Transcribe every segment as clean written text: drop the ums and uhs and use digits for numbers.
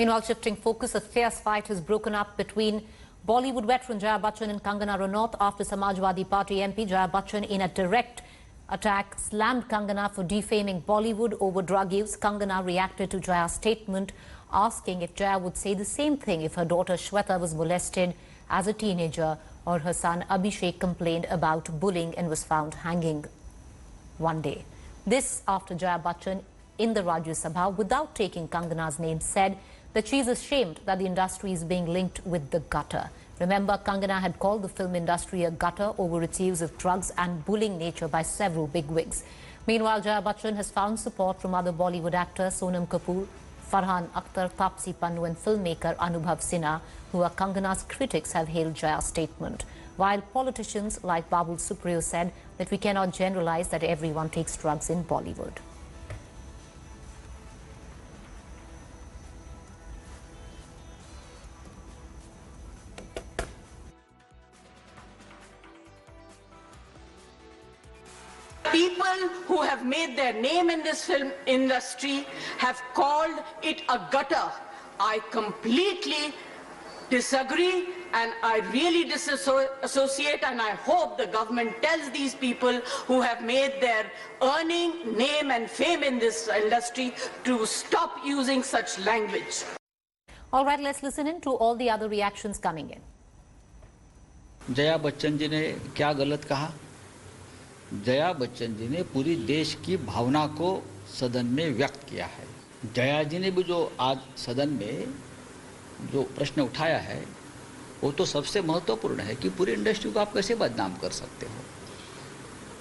Meanwhile, shifting focus, a fierce fight has broken up between Bollywood veteran Jaya Bachchan and Kangana Ranaut after Samajwadi Party MP Jaya Bachchan, in a direct attack, slammed Kangana for defaming Bollywood over drug use. Kangana reacted to Jaya's statement, asking if Jaya would say the same thing if her daughter Shweta was molested as a teenager or her son Abhishek complained about bullying and was found hanging one day. This after Jaya Bachchan, in the Rajya Sabha, without taking Kangana's name, said that she is ashamed that the industry is being linked with the gutter. Remember, Kangana had called the film industry a gutter over its use of drugs and bullying nature by several bigwigs. Meanwhile, Jaya Bachchan has found support from other Bollywood actors Sonam Kapoor, Farhan Akhtar, Taapsee Pannu and filmmaker Anubhav Sinha, who are Kangana's critics, have hailed Jaya's statement. While politicians like Babul Supriyo said that we cannot generalize that everyone takes drugs in Bollywood. People who have made their name in this film industry have called it a gutter. I completely disagree and I really disassociate, and I hope the government tells these people who have made their earning, name and fame in this industry to stop using such language. All right, let's listen in to all the other reactions coming in. Jaya Bachchan ji ने क्या गलत कहा? जया बच्चन जी ने पूरी देश की भावना को सदन में व्यक्त किया है। जया जी ने भी जो आज सदन में जो प्रश्न उठाया है वो तो सबसे महत्वपूर्ण है कि पूरी इंडस्ट्री को आप कैसे बदनाम कर सकते हो।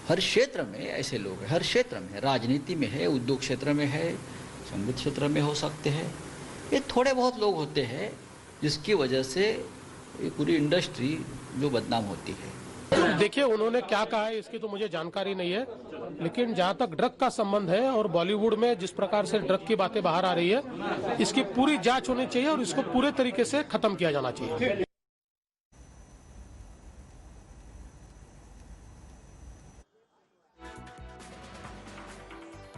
हर क्षेत्र में ऐसे लोग हैं, हर क्षेत्र में, राजनीति में है, उद्योग क्षेत्र में है, संगीत क्षेत्र में हो सकते हैं। ये थोड़े बहुत लोग होते हैं जिसकी वजह से ये पूरी इंडस्ट्री जो बदनाम होती है। देखिए, उन्होंने क्या कहा है इसकी तो मुझे जानकारी नहीं है, लेकिन जहां तक ड्रग का संबंध है और बॉलीवुड में जिस प्रकार से ड्रग की बातें बाहर आ रही है, इसकी पूरी जांच होनी चाहिए और इसको पूरे तरीके से खत्म किया जाना चाहिए।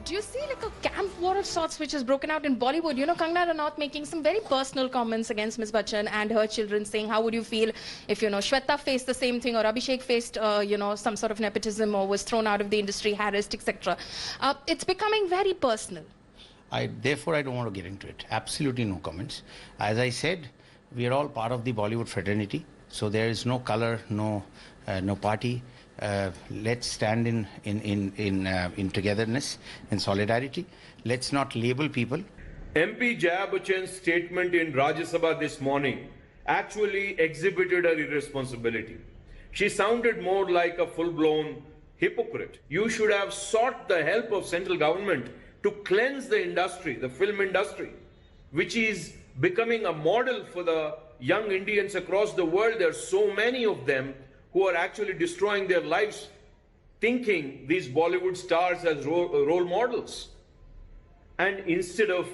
Do you see like a camp war of sorts which has broken out in Bollywood? You know, Kangana Ranaut making some very personal comments against Ms. Bachchan and her children, saying, how would you feel if, you know, Shweta faced the same thing or Abhishek faced, you know, some sort of nepotism or was thrown out of the industry, harassed, etc. It's becoming very personal. Therefore, I don't want to get into it. Absolutely no comments. As I said, we are all part of the Bollywood fraternity. So there is no color, no party. Let's stand in togetherness and solidarity. Let's not label people. MP Jaya Bachchan's statement in Rajya Sabha this morning actually exhibited her irresponsibility. She sounded more like a full-blown hypocrite. You should have sought the help of central government to cleanse the industry, the film industry, which is becoming a model for the young Indians across the world. There are so many of them who are actually destroying their lives thinking these Bollywood stars as role models. And instead of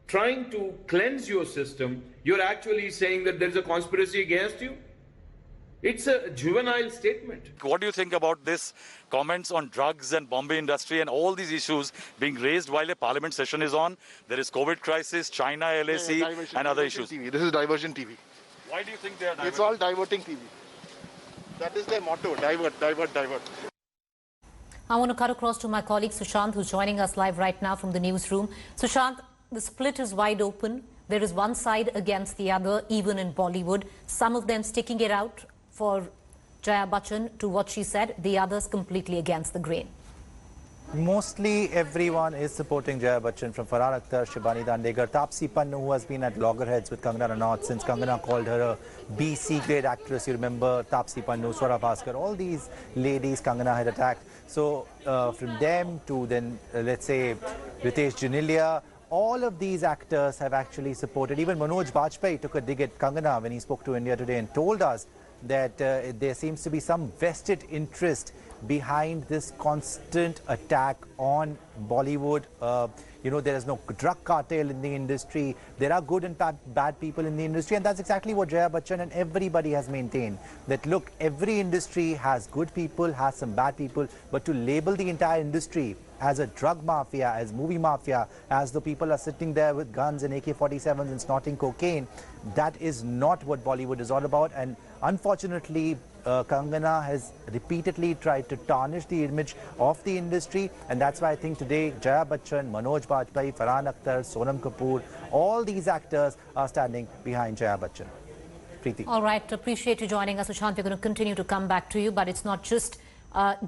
trying to cleanse your system, you're actually saying that there's a conspiracy against you. It's a juvenile statement. What do you think about this comments on drugs and Bombay industry and all these issues being raised while a parliament session is on? There is COVID crisis, China, LAC and other issues. TV. This is diversion TV. Why do you think they are diverting? It's all diverting TV. That is their motto, divert, divert, divert. I want to cut across to my colleague Sushant, who's joining us live right now from the newsroom. Sushant, the split is wide open. There is one side against the other, even in Bollywood. Some of them sticking it out for Jaya Bachchan to what she said, the others completely against the grain. Mostly everyone is supporting Jaya Bachchan, from Farhan Akhtar, Shibani Dandegar, Taapsee Pannu, who has been at loggerheads with Kangana Ranaut since Kangana called her a BC grade actress. You remember Taapsee Pannu, Swara Bhaskar, all these ladies Kangana had attacked. So from them to then, let's say, Ritesh Janilia, all of these actors have actually supported. Even Manoj Bajpayee took a dig at Kangana when he spoke to India Today and told us that there seems to be some vested interest behind this constant attack on Bollywood. there is no drug cartel in the industry. There are good and bad people in the industry, and that's exactly what Jaya Bachchan and everybody has maintained. That look, every industry has good people, has some bad people, but to label the entire industry as a drug mafia, as movie mafia, as though people are sitting there with guns and AK-47s and snorting cocaine, that is not what Bollywood is all about. And unfortunately, Kangana has repeatedly tried to tarnish the image of the industry, and that's why I think today Jaya Bachchan, Manoj Bajpayee, Farhan Akhtar, Sonam Kapoor, all these actors are standing behind Jaya Bachchan. Preeti. All right, appreciate you joining us, Sushant. We're going to continue to come back to you, but it's not just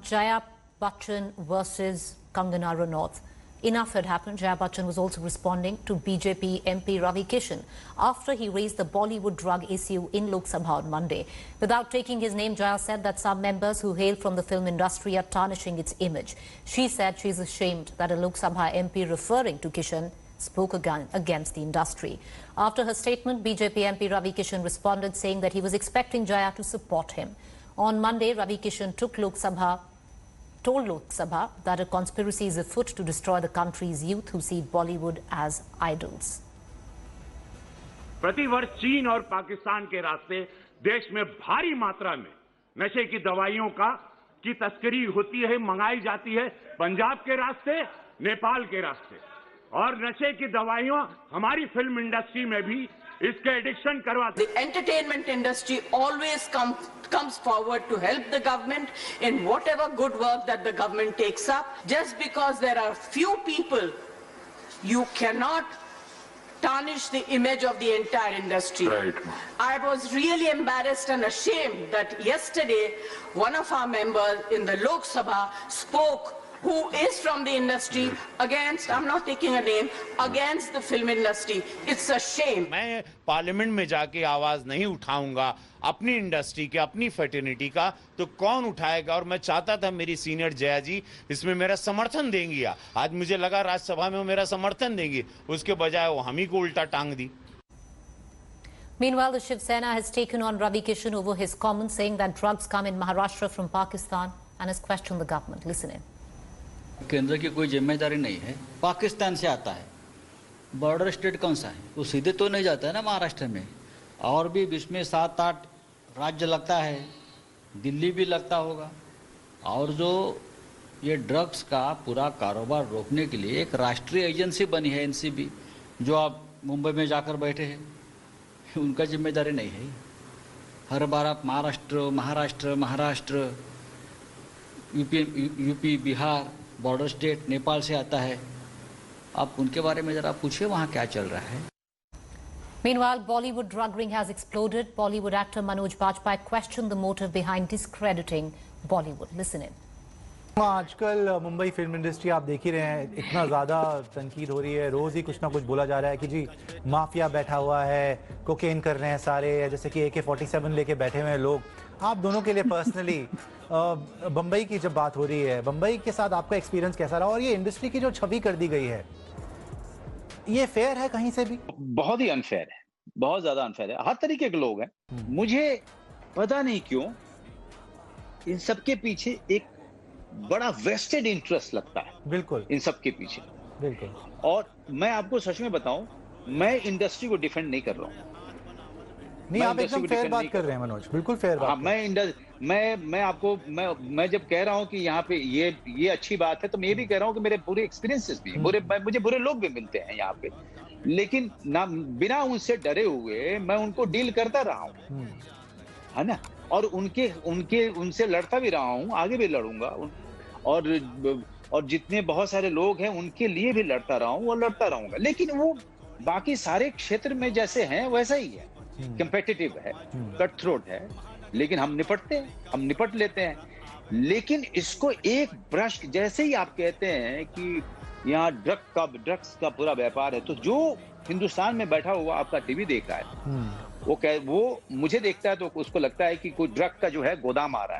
Jaya Bachchan versus Kangana Ranaut. Enough had happened. Jaya Bachchan was also responding to BJP MP Ravi Kishan after he raised the Bollywood drug issue in Lok Sabha on Monday. Without taking his name, Jaya said that some members who hail from the film industry are tarnishing its image. She said she is ashamed that a Lok Sabha MP referring to Kishan spoke against the industry. After her statement, BJP MP Ravi Kishan responded saying that he was expecting Jaya to support him. On Monday, Ravi Kishan told Lok Sabha that a conspiracy is afoot to destroy the country's youth who see Bollywood as idols. प्रतिवर्ष चीन और पाकिस्तान के रास्ते देश में भारी मात्रा में नशे की दवाइयों की तस्करी होती है, मंगाई जाती है पंजाब के रास्ते, नेपाल के रास्ते, और नशे की दवाइयां हमारी फिल्म इंडस्ट्री में भी इसके एडिक्शन करवाते। The entertainment industry always comes forward to help the government in whatever good work that the government takes up. Just because there are few people, you cannot tarnish the image of the entire industry. Right. I was really embarrassed and ashamed that yesterday one of our members in the Lok Sabha spoke, who is from the industry, against, I'm not taking a name, against the film industry. It's a shame. मैं parliament में जाके आवाज नहीं उठाऊंगा अपनी industry के, अपनी fraternity का, तो कौन उठाएगा? और मैं चाहता था मेरी सीनियर जया जी इसमें मेरा समर्थन देंगी। आज मुझे लगा राज्यसभा में वो मेरा समर्थन देंगी, उसके बजाय वो हम ही को उल्टा टांग दी। Meanwhile, the Shiv Sena has taken on Ravi Kishan over his comments saying that drugs come in Maharashtra from Pakistan and has questioned the government. Listen in. केंद्र की कोई जिम्मेदारी नहीं है, पाकिस्तान से आता है। बॉर्डर स्टेट कौन सा है? वो सीधे तो नहीं जाता है ना महाराष्ट्र में, और भी बीच में 7-8 राज्य लगता है, दिल्ली भी लगता होगा। और जो ये ड्रग्स का पूरा कारोबार रोकने के लिए एक राष्ट्रीय एजेंसी बनी है एनसीबी, जो आप मुंबई में जाकर बैठे हैं, उनका जिम्मेदारी नहीं है। हर बार आप Maharashtra UP Bihar border state Nepal से आता है, आप उनके बारे में जरा पूछिए वहाँ क्या चल रहा है। Meanwhile, Bollywood drug ring has exploded. Bollywood actor Manoj Bajpayee questioned the motive behind discrediting Bollywood. Listen in. आजकल मुंबई फिल्म इंडस्ट्री आप देख ही रहे हैं, इतना ज़्यादा तनकीद हो रही है, रोज़ ही कुछ ना कुछ बोला जा रहा है कि जी माफिया बैठा हुआ है, कोकेन कर रहे हैं सारे, जैसे कि AK-47 लेके बैठे हुए हैं लोग। आप दोनों के लिए पर्सनली बम्बई की जब बात हो रही है, बम्बई के साथ आपका एक्सपीरियंस कैसा रहा? और ये इंडस्ट्री की जो छवि कर दी गई है, ये फेयर है कहीं से भी? बहुत ही अनफेयर है, बहुत ज्यादा अनफेयर है। हर तरीके के लोग हैं। मुझे पता नहीं क्यों इन सब के पीछे एक बड़ा वेस्टेड इंटरेस्ट लगता है। बिल्कुल, इन सब के पीछे बिल्कुल। और मैं आपको सच में बताऊं, मैं इंडस्ट्री को डिफेंड नहीं कर रहा हूं। नहीं, आप एकदम फेयर बात कर रहे हैं मनोज, बिल्कुल फेयर बात। मैं आपको मैं जब कह रहा हूं कि यहाँ पे ये अच्छी बात है, तो मैं ये भी कह रहा हूं कि मेरे पूरे एक्सपीरियंसेस भी मुझे बुरे लोग भी मिलते हैं यहाँ पे, लेकिन ना बिना उनसे डरे हुए मैं उनको डील करता रहा हूँ, है ना, और उनसे लड़ता भी रहा हूँ, आगे भी लड़ूंगा, और जितने बहुत सारे लोग हैं उनके लिए भी लड़ता रहा हूँ और लड़ता रहूंगा। लेकिन वो बाकी सारे क्षेत्र में जैसे हैं वैसा ही है, कंपेटिटिव है, कट थ्रोट है, लेकिन हम निपट लेते हैं। लेकिन इसको एक ब्रश, जैसे ही आप कहते हैं कि यहाँ ड्रग्स का पूरा व्यापार है, तो जो हिंदुस्तान में बैठा हुआ आपका टीवी देख रहा है, वो मुझे देखता है तो उसको लगता है कि कोई ड्रग का जो है गोदाम आ रहा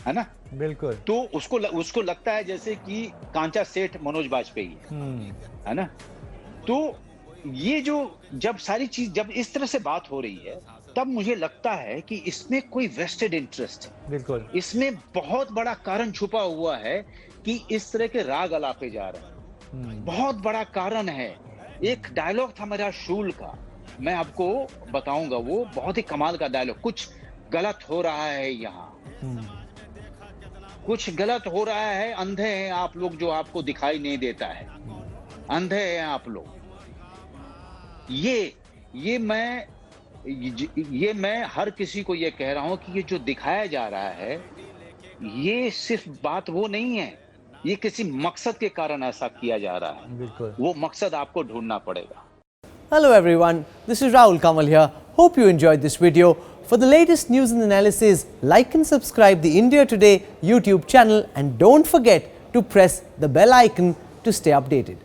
है ना? बिल्कुल। तो उसको लगता है जैसे कि कांचा सेठ मनोज बाजपेयी है ना? तो ये जो जब सारी चीज जब इस तरह से बात हो रही है, तब मुझे लगता है कि इसमें कोई वेस्टेड इंटरेस्ट है। बिल्कुल, इसमें बहुत बड़ा कारण छुपा हुआ है कि इस तरह के राग अलापे जा रहे हैं। बहुत बड़ा कारण है। एक डायलॉग था मेरा शूल का, मैं आपको बताऊंगा, वो बहुत ही कमाल का डायलॉग। कुछ गलत हो रहा है यहाँ, कुछ गलत हो रहा है, अंधे हैं आप लोग जो आपको दिखाई नहीं देता है, अंधे हैं आप लोग। ये मैं हर किसी को ये कह रहा हूं कि ये जो दिखाया जा रहा है, ये सिर्फ बात वो नहीं है, ये किसी मकसद के कारण ऐसा किया जा रहा है। बिल्कुल। वो मकसद आपको ढूंढना पड़ेगा। Hello everyone, this is Rahul Kamal here. Hope you enjoyed this video. For the latest news and analysis, like and subscribe the India Today YouTube channel and don't forget to press the bell icon to stay updated.